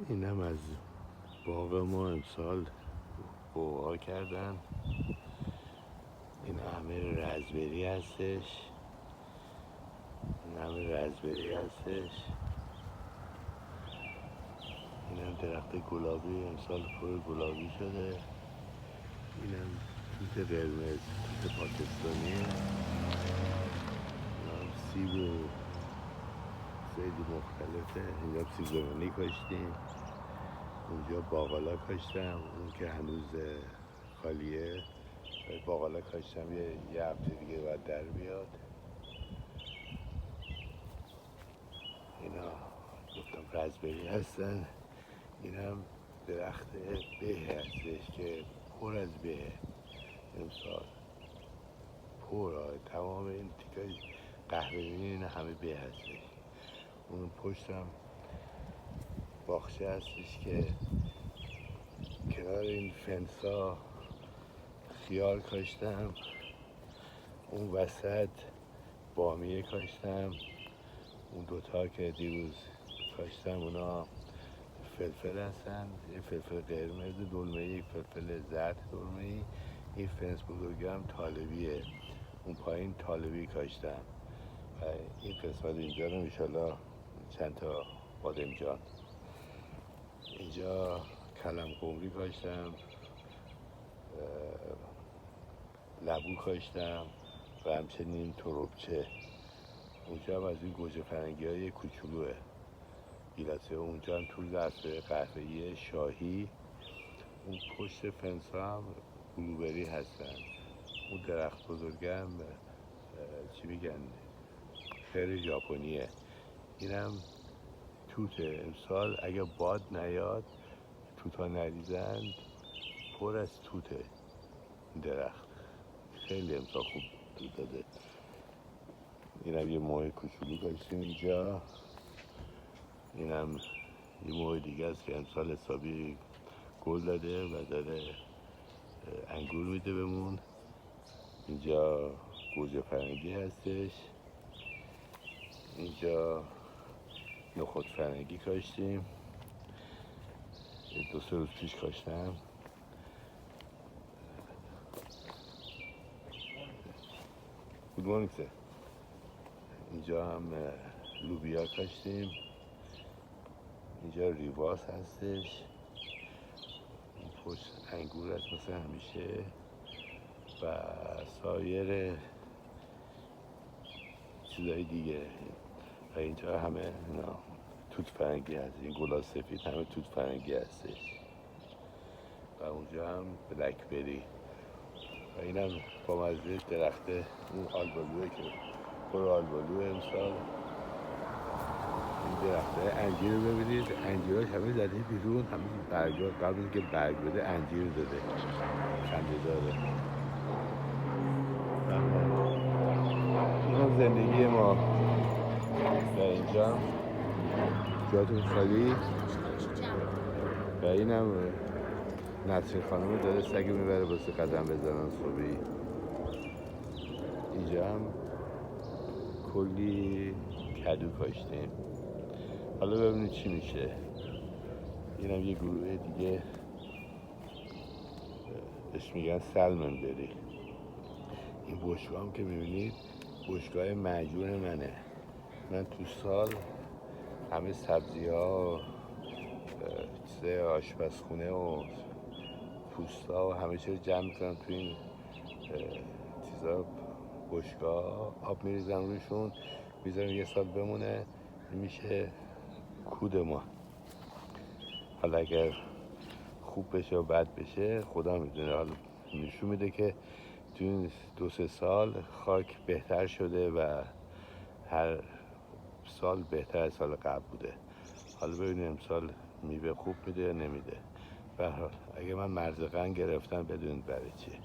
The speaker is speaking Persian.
اینم از باغ ما امسال بوها کردن. این همه رزبری هستش، اینم درخت گلابی امسال پر گلابی شده. اینم توت قرمز، توت پاکستانیه. اینم سیب و خیلی مختلفه. اینجا سیب زمینی کاشتیم، اونجا باقالا کاشتم، اون که هنوز خالیه. باقالا کاشتم یه هفته دیگه باید در بیاد. اینا گفتم رزبری هستن. اینم درخت به هستش که پر از به امسال تمام این تیکای قهوه‌ای این همه به هستش. اون پشتم باغچه هستش که کنار این فنسا خیار کاشتم، اون وسط بامیه کاشتم، اون دوتا که دیروز کاشتم اونا فلفل هستن، یه فلفل قرمز دلمه‌ای، یک فلفل زرد دلمه‌ای. این فنس بزرگی هم طالبیه، اون پایین طالبی کاشتم و این قسمت اینجا رو انشالله چند تا بادمجان. اینجا کلم قمری کاشتم، لبو کاشتم و همچنین تربچه. اونجا هم از این گوجه فرنگی های کوچولوه گیلاته. اونجا هم تو ظرف قهوه‌ای شاهی. اون پشت فنسا هم بلوبری هستن. اون درخت بزرگه هم چی میگن، خیر ژاپنیه. اینم توته. امسال اگه باد نیاد، توتا نریزند، پر از توته این درخت. خیلی امسال خوب توت داده. اینم یه موه کوچولو کاشتیم اینجا. اینم یه موه دیگه است که امسال حسابی گل داده و داره انگور میده بهمون. اینجا گوجه فرنگی هستش. اینجا نخود فرنگی کاشتیم، 2-3 روز پیش کاشتم. اینجا هم لوبیا کاشتیم. اینجا ریواس هستش. این پشت انگور هست مثل همیشه و سایر چیزای دیگه. و اینجا همه اینا توت فرنگی هست. این گلا سفید همه توت فرنگی هستش و اونجا هم بلکبری. و اینم با مزه درخت اون آلبالوه که پر آلبالوه امسال. این درخت انجیر رو ببینید، انجیراش همه زده بیرون، همه برگا قبل اینکه برگ بده انجیر داده، خنده داره. این هم زندگی ما و اینجا جاتون خالی. و این هم نسرین خانم داره سگ میبره واسه قدم بزنن صبحی. اینجا هم کلی کدو کاشتیم، حالا ببینید چی میشه. این هم یه گروه دیگه بهش میگن سلمن بری. این بشگاه هم که میبینید بشگاه معجون منه. من تو سال همه سبزی ها، چیزای آشپزخونه و پوستا و همه چیز جمع میکنم تو این چیزا بشگاه، آب میریزم روشون، میذارم یه سال بمونه، میشه کود ما. حالا اگر خوب بشه و بد بشه خدا میدونه. حالا نشون میده که تو این 2-3 سال خاک بهتر شده و هر سال بهتر از سال قبل بوده. حالا ببینیم امسال میوه خوب میده یا نمیده. به هر حال اگه من مرزقن گرفتم بدونید برای چیه.